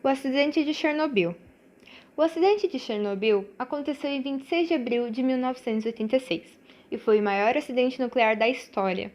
O acidente de Chernobyl. O acidente de Chernobyl aconteceu em 26 de abril de 1986 e foi o maior acidente nuclear da história.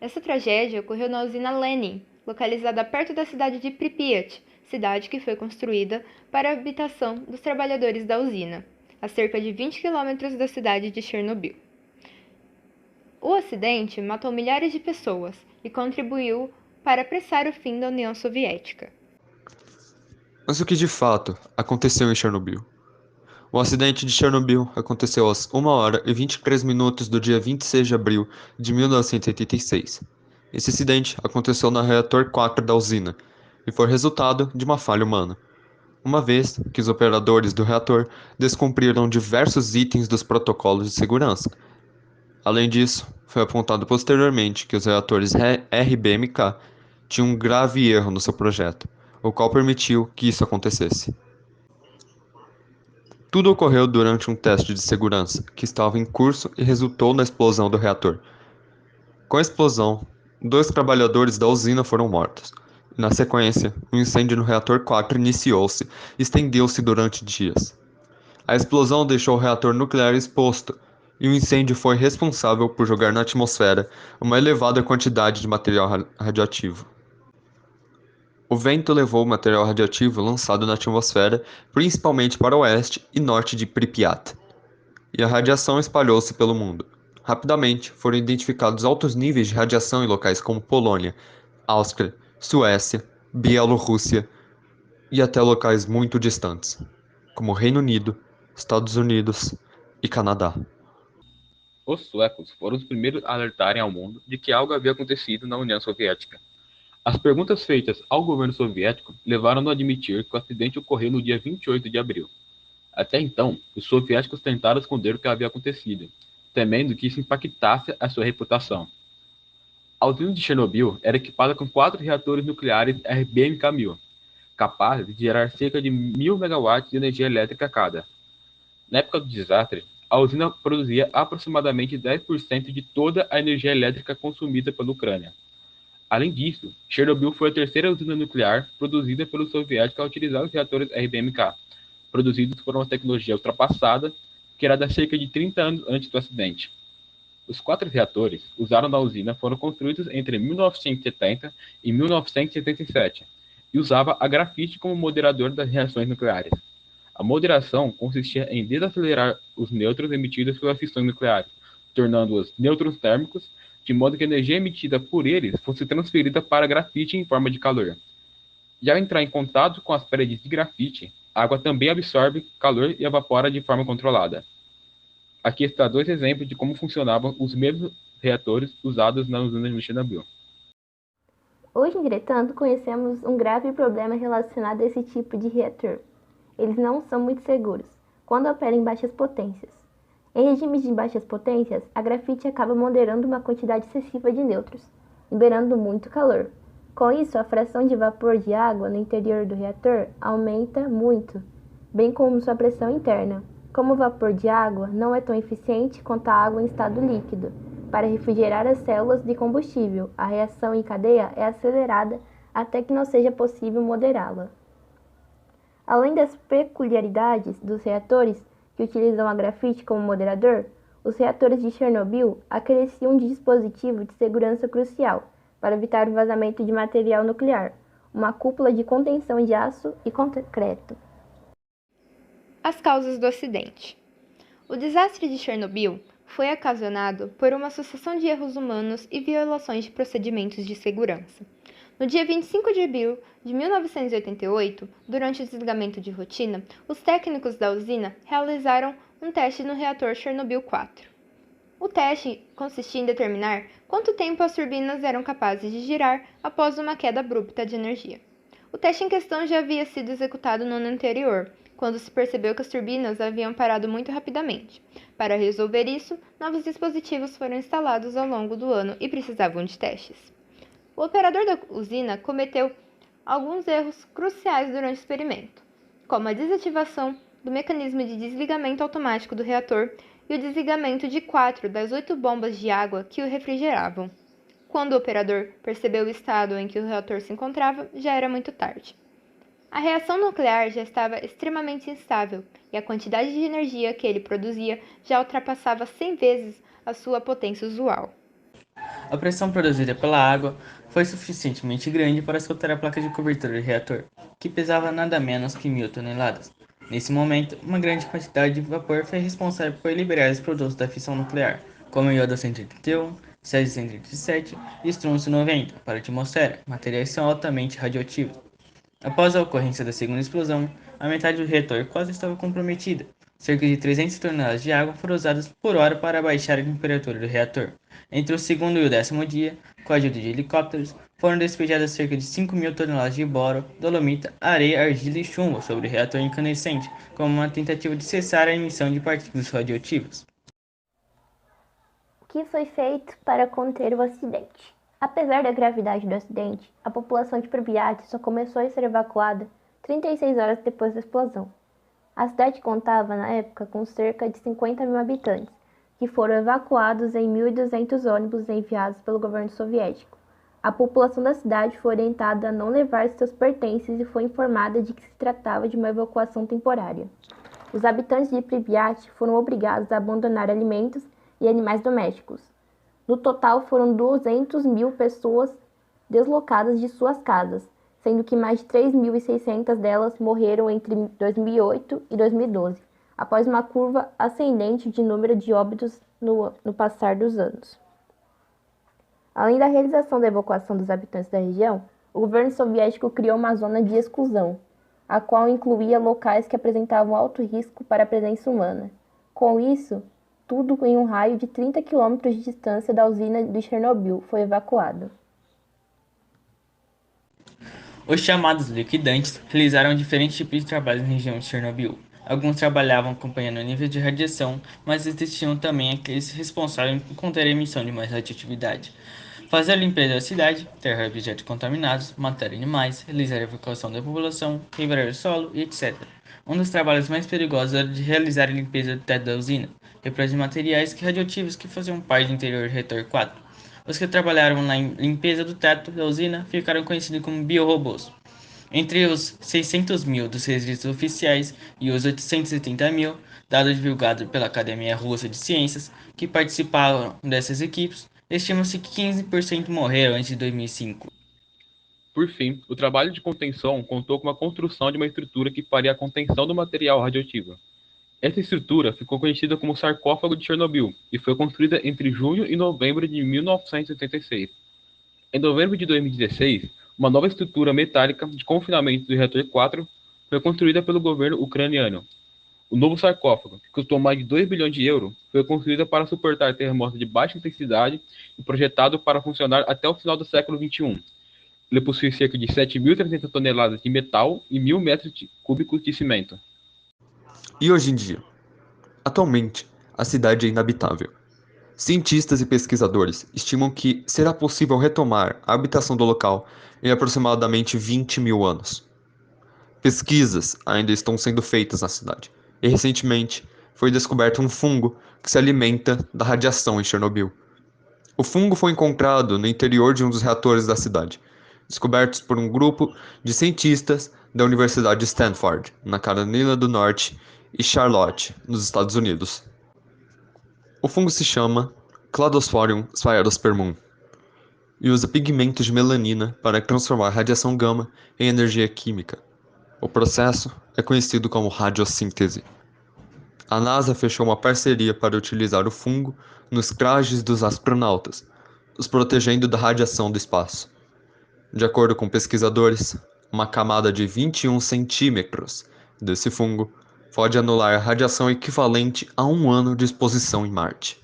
Essa tragédia ocorreu na usina Lenin, localizada perto da cidade de Pripyat, cidade que foi construída para a habitação dos trabalhadores da usina, a cerca de 20 quilômetros da cidade de Chernobyl. O acidente matou milhares de pessoas e contribuiu para apressar o fim da União Soviética. Mas o que de fato aconteceu em Chernobyl? O acidente de Chernobyl aconteceu às 1h23 do dia 26 de abril de 1986. Esse acidente aconteceu no reator 4 da usina e foi resultado de uma falha humana, uma vez que os operadores do reator descumpriram diversos itens dos protocolos de segurança. Além disso, foi apontado posteriormente que os reatores RBMK tinham um grave erro no seu projeto, o qual permitiu que isso acontecesse. Tudo ocorreu durante um teste de segurança que estava em curso e resultou na explosão do reator. Com a explosão, 2 trabalhadores da usina foram mortos. Na sequência, um incêndio no reator 4 iniciou-se e estendeu-se durante dias. A explosão deixou o reator nuclear exposto, e o incêndio foi responsável por jogar na atmosfera uma elevada quantidade de material radioativo. O vento levou o material radioativo lançado na atmosfera principalmente para o oeste e norte de Pripyat, e a radiação espalhou-se pelo mundo. Rapidamente foram identificados altos níveis de radiação em locais como Polônia, Áustria, Suécia, Bielorrússia e até locais muito distantes, como Reino Unido, Estados Unidos e Canadá. Os suecos foram os primeiros a alertarem ao mundo de que algo havia acontecido na União Soviética. As perguntas feitas ao governo soviético levaram-no a admitir que o acidente ocorreu no dia 28 de abril. Até então, os soviéticos tentaram esconder o que havia acontecido, temendo que isso impactasse a sua reputação. A usina de Chernobyl era equipada com 4 reatores nucleares RBMK-1000, capazes de gerar cerca de 1.000 megawatts de energia elétrica cada. Na época do desastre, a usina produzia aproximadamente 10% de toda a energia elétrica consumida pela Ucrânia. Além disso, Chernobyl foi a terceira usina nuclear produzida pelos soviéticos a utilizar os reatores RBMK, produzidos por uma tecnologia ultrapassada, criada cerca de 30 anos antes do acidente. Os 4 reatores usados na usina foram construídos entre 1970 e 1977 e usava a grafite como moderador das reações nucleares. A moderação consistia em desacelerar os nêutrons emitidos pelas fissões nucleares, tornando-os nêutrons térmicos, de modo que a energia emitida por eles fosse transferida para a grafite em forma de calor. E ao entrar em contato com as paredes de grafite, a água também absorve calor e evapora de forma controlada. Aqui está 2 exemplos de como funcionavam os mesmos reatores usados na usina de Chernobyl. Hoje, entretanto, conhecemos um grave problema relacionado a esse tipo de reator. Eles não são muito seguros quando operam em baixas potências. Em regimes de baixas potências, a grafite acaba moderando uma quantidade excessiva de nêutrons, liberando muito calor. Com isso, a fração de vapor de água no interior do reator aumenta muito, bem como sua pressão interna. Como o vapor de água não é tão eficiente quanto a água em estado líquido para refrigerar as células de combustível, a reação em cadeia é acelerada até que não seja possível moderá-la. Além das peculiaridades dos reatores que utilizam a grafite como moderador, os reatores de Chernobyl acresciam um dispositivo de segurança crucial para evitar o vazamento de material nuclear, uma cúpula de contenção de aço e concreto. As causas do acidente. O desastre de Chernobyl foi ocasionado por uma sucessão de erros humanos e violações de procedimentos de segurança. No dia 25 de abril de 1988, durante o desligamento de rotina, os técnicos da usina realizaram um teste no reator Chernobyl 4. O teste consistia em determinar quanto tempo as turbinas eram capazes de girar após uma queda abrupta de energia. O teste em questão já havia sido executado no ano anterior, quando se percebeu que as turbinas haviam parado muito rapidamente. Para resolver isso, novos dispositivos foram instalados ao longo do ano e precisavam de testes. O operador da usina cometeu alguns erros cruciais durante o experimento, como a desativação do mecanismo de desligamento automático do reator e o desligamento de 4 das 8 bombas de água que o refrigeravam. Quando o operador percebeu o estado em que o reator se encontrava, já era muito tarde. A reação nuclear já estava extremamente instável e a quantidade de energia que ele produzia já ultrapassava 100 vezes a sua potência usual. A pressão produzida pela água foi suficientemente grande para soltar a placa de cobertura do reator, que pesava nada menos que 1.000 toneladas. Nesse momento, uma grande quantidade de vapor foi responsável por liberar os produtos da fissão nuclear, como iodo 181, césio 137 e estrôncio 90, para a atmosfera, materiais que são altamente radioativos. Após a ocorrência da segunda explosão, a metade do reator quase estava comprometida. Cerca de 300 toneladas de água foram usadas por hora para baixar a temperatura do reator. Entre o segundo e o 10º dia, com a ajuda de helicópteros, foram despejadas cerca de 5.000 toneladas de boro, dolomita, areia, argila e chumbo sobre o reator incandescente, como uma tentativa de cessar a emissão de partículas radioativas. O que foi feito para conter o acidente? Apesar da gravidade do acidente, a população de Pripyat só começou a ser evacuada 36 horas depois da explosão. A cidade contava, na época, com cerca de 50.000 habitantes, que foram evacuados em 1.200 ônibus enviados pelo governo soviético. A população da cidade foi orientada a não levar seus pertences e foi informada de que se tratava de uma evacuação temporária. Os habitantes de Pripyat foram obrigados a abandonar alimentos e animais domésticos. No total, foram 200.000 pessoas deslocadas de suas casas, sendo que mais de 3.600 delas morreram entre 2008 e 2012, após uma curva ascendente de número de óbitos no passar dos anos. Além da realização da evacuação dos habitantes da região, o governo soviético criou uma zona de exclusão, a qual incluía locais que apresentavam alto risco para a presença humana. Com isso, tudo em um raio de 30 km de distância da usina de Chernobyl foi evacuado. Os chamados liquidantes realizaram diferentes tipos de trabalhos na região de Chernobyl. Alguns trabalhavam acompanhando o nível de radiação, mas existiam também aqueles responsáveis por conter a emissão de mais radioatividade. Fazer a limpeza da cidade, enterrar objetos contaminados, matar animais, realizar a evacuação da população, quebrar o solo e etc. Um dos trabalhos mais perigosos era de realizar a limpeza do teto da usina, represa de materiais radioativos que faziam parte do interior do reator 4. Os que trabalharam na limpeza do teto da usina ficaram conhecidos como biorobôs. Entre os 600.000 dos registros oficiais e os 870.000, dados divulgados pela Academia Russa de Ciências, que participaram dessas equipes, estima-se que 15% morreram antes de 2005. Por fim, o trabalho de contenção contou com a construção de uma estrutura que faria a contenção do material radioativo. Essa estrutura ficou conhecida como sarcófago de Chernobyl e foi construída entre junho e novembro de 1986. Em novembro de 2016, uma nova estrutura metálica de confinamento do reator 4 foi construída pelo governo ucraniano. O novo sarcófago, que custou mais de 2 bilhões de euros, foi construído para suportar terremotos de baixa intensidade e projetado para funcionar até o final do século XXI. Ele possui cerca de 7.300 toneladas de metal e 1.000 metros cúbicos de cimento. E hoje em dia? Atualmente, a cidade é inabitável. Cientistas e pesquisadores estimam que será possível retomar a habitação do local em aproximadamente 20.000 anos. Pesquisas ainda estão sendo feitas na cidade, e recentemente foi descoberto um fungo que se alimenta da radiação em Chernobyl. O fungo foi encontrado no interior de um dos reatores da cidade, descobertos por um grupo de cientistas da Universidade de Stanford, na Carolina do Norte, e Charlotte, nos Estados Unidos. O fungo se chama Cladosporium sphaerospermum e usa pigmentos de melanina para transformar radiação gama em energia química. O processo é conhecido como radiossíntese. A NASA fechou uma parceria para utilizar o fungo nos trajes dos astronautas, os protegendo da radiação do espaço. De acordo com pesquisadores, uma camada de 21 centímetros desse fungo pode anular a radiação equivalente a 1 ano de exposição em Marte.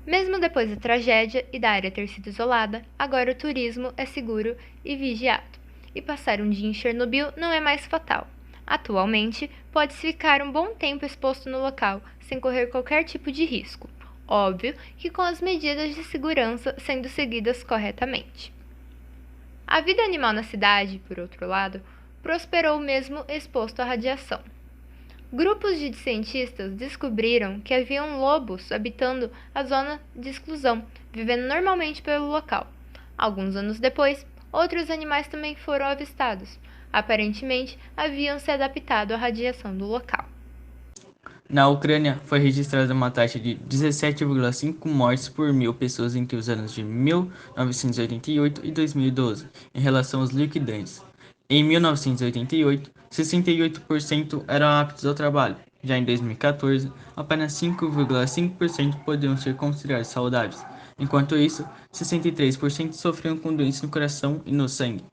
Mesmo depois da tragédia e da área ter sido isolada, agora o turismo é seguro e vigiado, e passar um dia em Chernobyl não é mais fatal. Atualmente, pode-se ficar um bom tempo exposto no local, sem correr qualquer tipo de risco, óbvio que com as medidas de segurança sendo seguidas corretamente. A vida animal na cidade, por outro lado, prosperou mesmo exposto à radiação. Grupos de cientistas descobriram que haviam lobos habitando a zona de exclusão, vivendo normalmente pelo local. Alguns anos depois, Outros animais também foram avistados. Aparentemente, haviam se adaptado à radiação do local. Na Ucrânia, foi registrada uma taxa de 17,5 mortes por 1.000 pessoas entre os anos de 1988 e 2012, em relação aos liquidantes. Em 1988, 68% eram aptos ao trabalho. Já em 2014, apenas 5,5% podiam ser considerados saudáveis. Enquanto isso, 63% sofriam com doenças no coração e no sangue.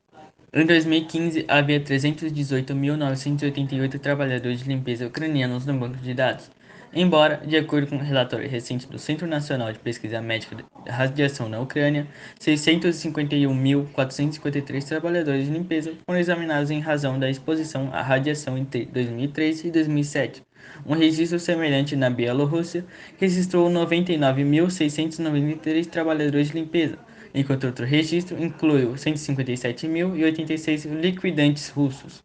Em 2015, havia 318.988 trabalhadores de limpeza ucranianos no banco de dados. Embora, de acordo com um relatório recente do Centro Nacional de Pesquisa Médica da Radiação na Ucrânia, 651.453 trabalhadores de limpeza foram examinados em razão da exposição à radiação entre 2003 e 2007. Um registro semelhante na Bielorrússia registrou 99.693 trabalhadores de limpeza, enquanto outro registro incluiu 157.086 liquidantes russos.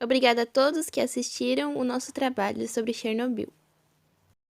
Obrigada a todos que assistiram o nosso trabalho sobre Chernobyl.